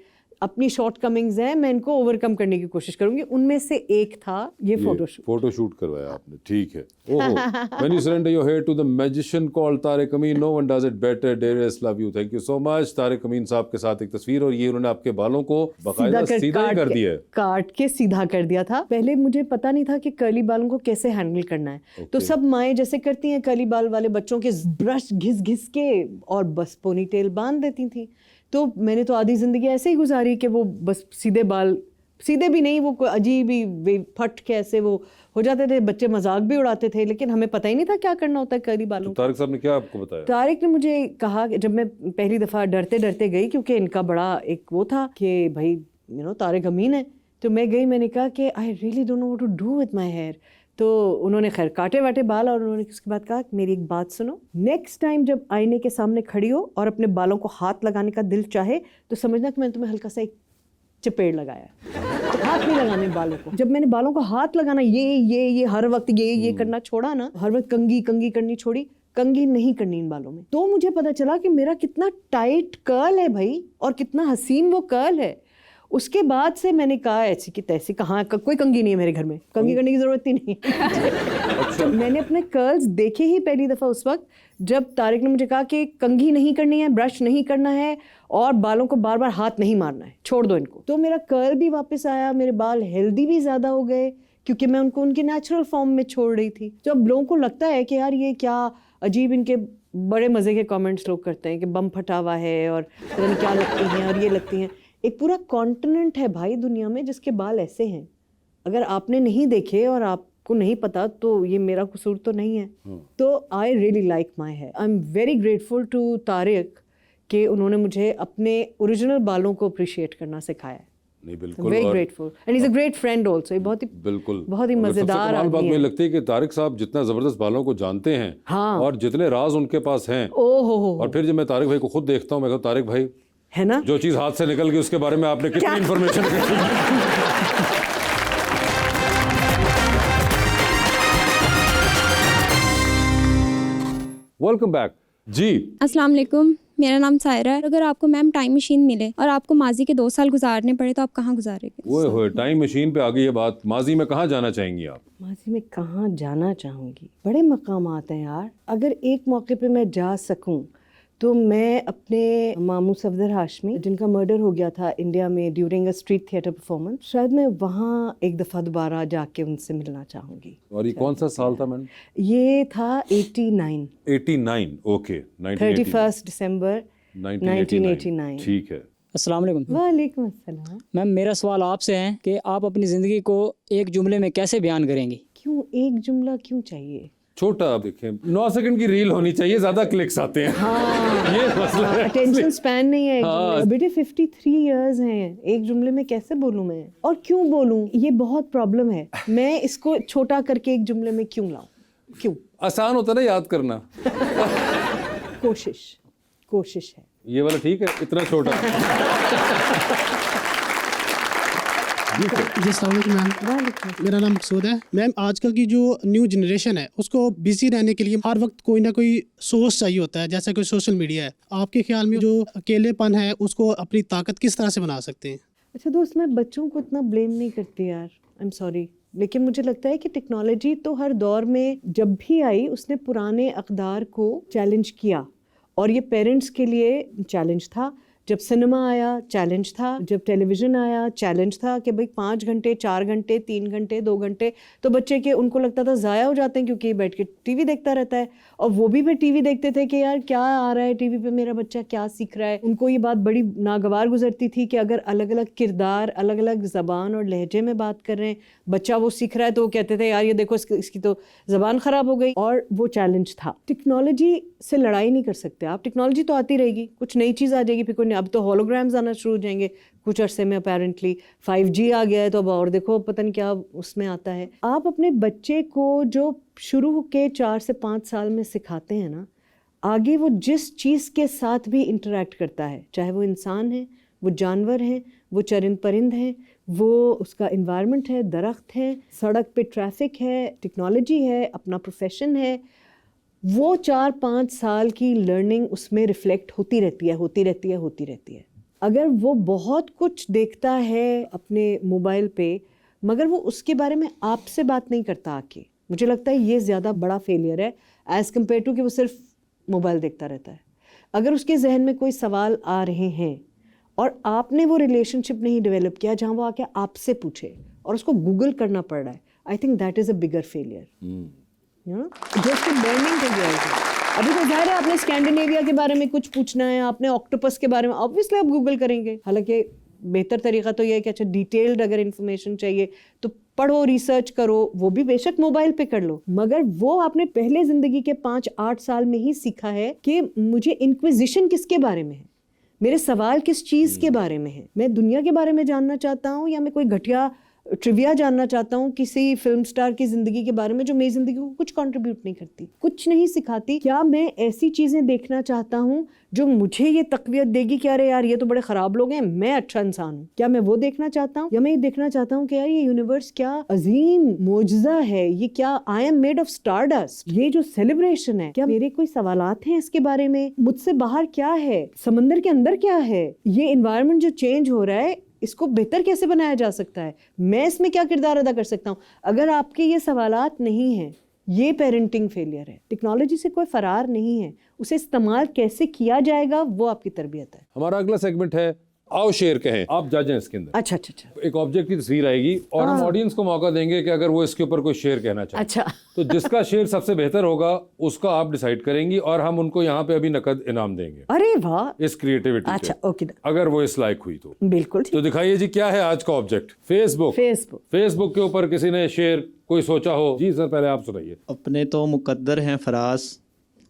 अपनी शॉर्ट कमिंग्स हैं, मैं इनको ओवरकम करने की कोशिश करूंगी। उनमें से एक था ये फोटो शूट करवाया आपने, ठीक है। ओहो, when you surrender your hair to the magician called Tariq Amin, no one does it better, dearest, love you, thank you so much। Tariq अमीन साहब के साथ एक तस्वीर, और ये उन्होंने आपके बालों को बाकायदा सीधा कर दिया है, काट के सीधा कर दिया था। पहले मुझे पता नहीं था कि कर्ली बालों को कैसे हैंडल करना है। तो सब माएँ जैसे करती हैं, कर्ली बाल वाले बच्चों के ब्रश घिस घिस के और बस पोनी टेल बांध देती थी। तो मैंने तो आधी ज़िंदगी ऐसे ही गुजारी कि वो बस सीधे बाल, सीधे भी नहीं, वो अजीब ही फट के ऐसे वो हो जाते थे। बच्चे मजाक भी उड़ाते थे, लेकिन हमें पता ही नहीं था क्या करना होता है कर्ली बालों। तो तारिक साहब ने क्या आपको बताया? तारिक ने मुझे कहा, जब मैं पहली दफ़ा डरते डरते गई, क्योंकि इनका बड़ा एक वो था कि भाई तारिक अमीन है, तो मैं गई, मैंने कहा कि I really don't know what to do with my hair. तो उन्होंने खैर काटे वाटे बाल, और उन्होंने उसके बाद कहा मेरी एक बात सुनो, नेक्स्ट टाइम जब आईने के सामने खड़ी हो और अपने बालों को हाथ लगाने का दिल चाहे तो समझना कि मैंने तुम्हें हल्का सा एक चपेड़ लगाया, तो हाथ नहीं लगाने बालों को। जब मैंने बालों को हाथ लगाना, ये हर वक्त ये करना छोड़ा ना, हर वक्त कंघी करनी छोड़ी, कंघी नहीं करनी इन बालों में, तो मुझे पता चला कि मेरा कितना टाइट कर्ल है भाई, और कितना हसीन वो कर्ल है। उसके बाद से मैंने कहा ऐसी की तैसी, कहाँ कोई कंघी नहीं है मेरे घर में, कंघी करने की ज़रूरत ही नहीं है। तो मैंने अपने कर्ल्स देखे ही पहली दफ़ा उस वक्त जब तारिक ने मुझे कहा कि कंघी नहीं करनी है, ब्रश नहीं करना है, और बालों को बार बार हाथ नहीं मारना है, छोड़ दो इनको। तो मेरा कर्ल भी वापस आया, मेरे बाल हेल्दी भी ज़्यादा हो गए, क्योंकि मैं उनको उनके नेचुरल फॉर्म में छोड़ रही थी। तो अब लोगों को लगता है कि यार ये क्या अजीब, इनके बड़े मज़े के कमेंट्स लोग करते हैं कि बम फटा हुआ है और पता नहीं क्या लगती हैं और ये लगती हैं। एक पूरा कॉन्टिनेंट है भाई दुनिया में जिसके बाल ऐसे हैं। अगर आपने नहीं देखे और आपको नहीं पता तो ये मेरा कसूर तो नहीं है। तो I really like my hair. I am very grateful to Tariq कि उन्होंने मुझे अपने ओरिजिनल बालों को अप्रिशिएट करना सिखाया है। नहीं बिल्कुल, very grateful, and is a great friend also. ये बहुत ही मजेदार बात मुझे लगती है कि तारिक साहब जितना जबरदस्त बालों को जानते हैं, हाँ, और जितने राज उनके पास हैं, और फिर जब मैं तारिक भाई को खुद देखता हूँ, मैं कहता तारिक भाई है ना, जो चीज हाथ से निकल गई उसके बारे में आपने कितनी इन्फॉर्मेशन वेलकम बैक जी। अस्सलाम वालेकुम, मेरा नाम सायरा है। अगर आपको मैम टाइम मशीन मिले और आपको माजी के 2 साल गुजारने पड़े तो आप कहाँ गुजारेंगे? ओए होए, टाइम मशीन पे आ गई ये बात। माजी में कहाँ जाना चाहेंगी आप? माजी में कहाँ जाना चाहूँगी? बड़े मकामात हैं यार। अगर एक मौके पे मैं जा सकूँ तो मैं अपने मामू सफदर हाशमी, जिनका मर्डर हो गया था इंडिया में during a street theatre performance, शायद मैं वहाँ एक दफ़ा दोबारा जाके उनसे मिलना चाहूँगी। और ये कौन सा साल था मैम? ये था 89। ओके, 31 दिसंबर 1989। ठीक है। अस्सलाम वालेकुम। वालेकुम अस्सलाम। मैम मेरा सवाल आपसे है कि आप अपनी ज़िंदगी को एक जुमले में कैसे बयान करेंगी? क्यों एक जुमला क्यों चाहिए? छोटा, देखें 9 सेकंड की रील होनी चाहिए, ज्यादा क्लिक्स आते हैं। हाँ, ये मसला है, अटेंशन स्पैन नहीं है। हाँ। बेटे 53 इयर्स हैं, एक जुमले में कैसे बोलूं मैं, और क्यों बोलूं, ये बहुत प्रॉब्लम है। मैं इसको छोटा करके एक जुमले में क्यों लाऊं? क्यों? आसान होता ना याद करना। कोशिश है। ये वाला ठीक है, इतना छोटा। जी अस्सलाम वालेकुम मैम, मेरा नाम मकसूद है। मैम आजकल की जो न्यू जनरेशन है उसको बिजी रहने के लिए हर वक्त कोई ना कोई सोर्स चाहिए होता है, जैसा कोई सोशल मीडिया है। आपके ख्याल में जो अकेलेपन है उसको अपनी ताकत किस तरह से बना सकते हैं? अच्छा दोस्त, मैं बच्चों को इतना ब्लेम नहीं करती यार, आई एम सॉरी, लेकिन मुझे लगता है कि टेक्नोलॉजी तो हर दौर में जब भी आई उसने पुराने अक़दार को चैलेंज किया और ये पेरेंट्स के लिए चैलेंज था। जब सिनेमा आया चैलेंज था, जब टेलीविज़न आया चैलेंज था कि भाई 5 घंटे 4 घंटे 3 घंटे 2 घंटे तो बच्चे के उनको लगता था ज़ाया हो जाते हैं क्योंकि ये बैठ के टीवी देखता रहता है। और वो भी फिर टीवी देखते थे कि यार क्या आ रहा है टीवी पे, मेरा बच्चा क्या सीख रहा है। उनको ये बात बड़ी नागवार गुजरती थी कि अगर अलग अलग किरदार अलग अलग ज़बान और लहजे में बात कर रहे हैं, बच्चा वो सीख रहा है, तो वो कहते थे यार ये देखो इसकी तो ज़बान ख़राब हो गई। और वो चैलेंज था। टेक्नोलॉजी से लड़ाई नहीं कर सकते आप, टेक्नोलॉजी तो आती रहेगी, कुछ नई चीज़ आ जाएगी, फिर कोई अब तो होलोग्राम्स आना शुरू हो जाएंगे कुछ अरसे में। अपेरेंटली 5G आ गया है तो अब और देखो पता नहीं क्या उसमें आता है। आप अपने बच्चे को जो शुरू के 4 से 5 साल में सिखाते हैं ना, आगे वो जिस चीज़ के साथ भी इंटरेक्ट करता है, चाहे वो इंसान है, वो जानवर हैं, वो चरिंद परिंद हैं, वो उसका इन्वायरमेंट है, दरख्त है, सड़क पे ट्रैफिक है, टेक्नोलॉजी है, अपना प्रोफेशन है, वो 4-5 साल की लर्निंग उसमें रिफ्लेक्ट होती रहती है, होती रहती है, होती रहती है। अगर वो बहुत कुछ देखता है अपने मोबाइल पे मगर वो उसके बारे में आपसे बात नहीं करता आके, मुझे लगता है ये ज़्यादा बड़ा फेलियर है एज़ कम्पेयर टू कि वो सिर्फ मोबाइल देखता रहता है। अगर उसके जहन में कोई सवाल आ रहे हैं और आपने वो रिलेशनशिप नहीं डेवलप किया जहाँ वो आके आपसे पूछे और उसको गूगल करना पड़ रहा है, I think that is a bigger failure. Just learning to go. अभी तो जाहिर है आपने स्कैंडिनेविया के बारे में कुछ पूछना है, आपने ऑक्टोपस के बारे में, ऑब्वियसली आप गूगल करेंगे। हालांकि बेहतर तरीका तो ये है कि अच्छा डिटेल्ड अगर इन्फॉर्मेशन चाहिए तो पढ़ो, रिसर्च करो, वो भी बेशक मोबाइल पे कर लो, मगर वो आपने पहले ज़िंदगी के 5-8 साल में ही सीखा है कि मुझे इंक्विजिशन किसके बारे में है, मेरे सवाल किस चीज़ के बारे में है, मैं दुनिया के बारे में जानना चाहता हूँ या मैं कोई घटिया ट्रिविया जानना चाहता हूँ किसी फिल्म स्टार की ज़िंदगी के बारे में जो मेरी ज़िंदगी को कुछ कंट्रीब्यूट नहीं करती, कुछ नहीं सिखाती। क्या मैं ऐसी चीज़ें देखना चाहता हूँ जो मुझे ये तक़वियत देगी कि अरे यार ये तो बड़े ख़राब लोग हैं, मैं अच्छा इंसान हूँ, क्या मैं वो देखना चाहता हूँ? या मैं ये देखना चाहता हूँ कि यार ये यूनिवर्स क्या अजीम मोजज़ा है, ये क्या I am made of stardust, ये जो सेलिब्रेशन है, क्या मेरे कोई सवालात हैं इसके बारे में, मुझसे बाहर क्या है, समंदर के अंदर क्या है, ये इन्वायरमेंट जो चेंज हो रहा है इसको बेहतर कैसे बनाया जा सकता है, मैं इसमें क्या किरदार अदा कर सकता हूँ। अगर आपके ये सवालात नहीं हैं, ये पेरेंटिंग फेलियर है। टेक्नोलॉजी से कोई फरार नहीं है, उसे इस्तेमाल कैसे किया जाएगा वो आपकी तरबियत है। हमारा अगला सेगमेंट है आओ शेर कहें, आप जज हैं इसके अंदर। अच्छा अच्छा अच्छा। एक ऑब्जेक्ट की तस्वीर आएगी और हम ऑडियंस को मौका देंगे कि अगर वो इसके ऊपर कोई शेर कहना चाहे, अच्छा तो जिसका शेर सबसे बेहतर होगा उसका आप डिसाइड करेंगी और हम उनको यहाँ पे अभी नकद इनाम देंगे। अरे वाह, इस क्रिएटिविटी अच्छा ओके, अगर वो इस लायक हुई तो बिल्कुल। तो दिखाइए जी क्या है आज का ऑब्जेक्ट। फेसबुक। फेसबुक फेसबुक के ऊपर किसी ने शेर कोई सोचा हो? जी सर पहले आप सुनाइए। अपने तो मुकद्दर हैं फराज,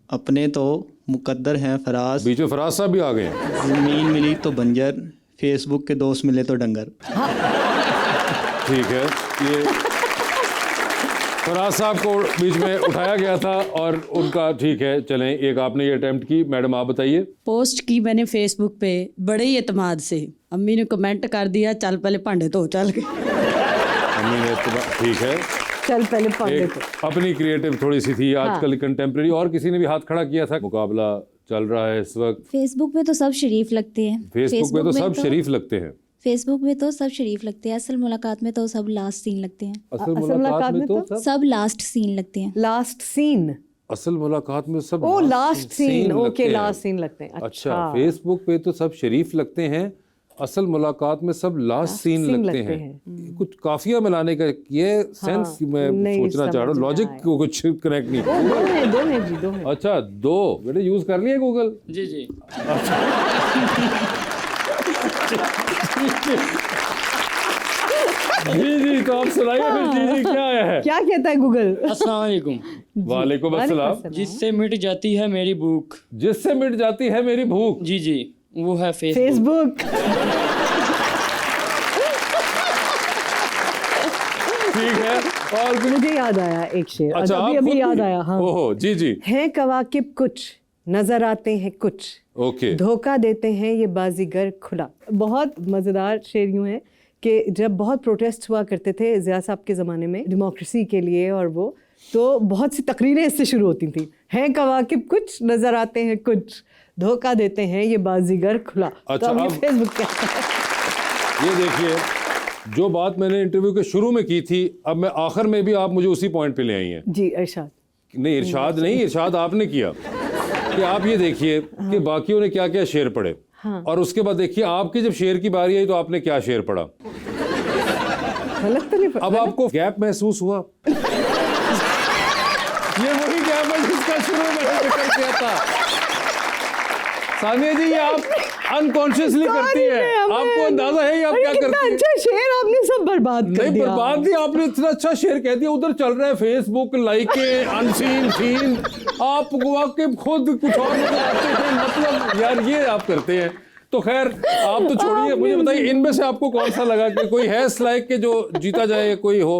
अपने तो मुकद्दर हैं फराज, बीच में फराज साहब भी आ गए हैं। ज़मीन मिली तो बंजर, फेसबुक के दोस्त मिले तो डंगर। ठीक है, ये फराज साहब को बीच में उठाया गया था और उनका ठीक है, चलें एक आपने ये अटेम्प्ट की, मैडम आप बताइए। पोस्ट की मैंने फेसबुक पे बड़े ही एतमाद से, अम्मी ने कमेंट कर दिया चल पहले भांडे धो चल के। अम्मी ने ठीक है, चल पहले भांडे धो। अपनी क्रिएटिव थोड़ी सी थी, आजकल कंटेम्प्रेरी। और किसी ने भी हाथ खड़ा किया था? मुकाबला चल रहा है इस वक्त। फेसबुक पे तो सब शरीफ लगते हैं। फेसबुक पे तो सब शरीफ लगते हैं। फेसबुक में तो सब शरीफ लगते हैं, असल मुलाकात में तो सब लास्ट सीन लगते हैं। असल मुलाकात में तो सब लास्ट सीन लगते हैं। लास्ट सीन, असल मुलाकात में सब ओ last scene, okay last scene लगते हैं। अच्छा, फेसबुक पे तो सब शरीफ लगते हैं, असल मुलाकात में सब लास्ट सीन लगते हैं। कुछ काफिया मिलाने का ये सेंस मैं सोचना चाह रहा हूँ, लॉजिक को कुछ कनेक्ट नहीं। दो है जी, दो है। अच्छा दो बेटे यूज कर लिए गूगल? जी जी। जी जी, तो आप सुनाइए फिर। जी जी क्या है, क्या कहता है गूगल? अस्सलाम वालेकुम। वालेकुम अस्सलाम। जिससे मिट जाती है मेरी भूख, जिससे मिट जाती है मेरी भूख। जी जी, वो है फेसबुक। ठीक है, और मुझे याद आया एक शेर। अच्छा अभी याद आया। हाँ ओहो जी जी। है कवाकिब कुछ, नजर आते हैं कुछ, ओके, धोखा देते हैं ये बाजीगर खुला। बहुत मज़ेदार शेर यूँ है कि जब बहुत प्रोटेस्ट हुआ करते थे ज़िया साहब के ज़माने में डेमोक्रेसी के लिए, और वो तो बहुत सी तकरीरें इससे शुरू होती थी। हैं कवाकिब कुछ, नजर आते हैं कुछ, धोखा देते हैं ये बाजीगर खुला। अच्छा, तो अब फेसबुक कहता है। ये देखिए, जो बात मैंने इंटरव्यू के शुरू में की थी, अब मैं आखिर में भी आप मुझे उसी पॉइंट पे ले आई हैं। जी इरशाद नहीं, इरशाद नहीं, इरशाद आपने किया कि आप ये देखिए कि बाकियों ने क्या क्या शेर पढ़े, और उसके बाद देखिए आपकी जब शेर की बारी आई तो आपने क्या शेर पढ़ा। गलत तो नहीं अब आपको गैप महसूस हुआ? ये वही गैप है जिसका शुरू में मैंने जिक्र किया था। सानिया जी, ये आप अनकॉन्शियसली करती है, आपको अंदाजा है ये आप क्या करती है। अच्छा शेर आपने सब बर्बाद कर नहीं दिया। बर्बाद नहीं, आपने इतना अच्छा शेर कह दिया। उधर चल रहा है फेसबुक लाइकें, अनसीन सीन, आप वाकई खुद कुछ और नजर आते थे। मतलब यार ये आप करते हैं। तो खैर आप तो छोड़िए, मुझे बताइए इनमें से आपको कौन सा लगा कि कोई है इस लाइक के जो जीता जाए, कोई हो?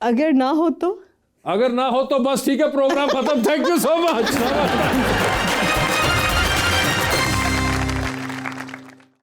अगर ना हो तो अगर ना हो तो बस ठीक है, प्रोग्राम खत्म। Thank you so much.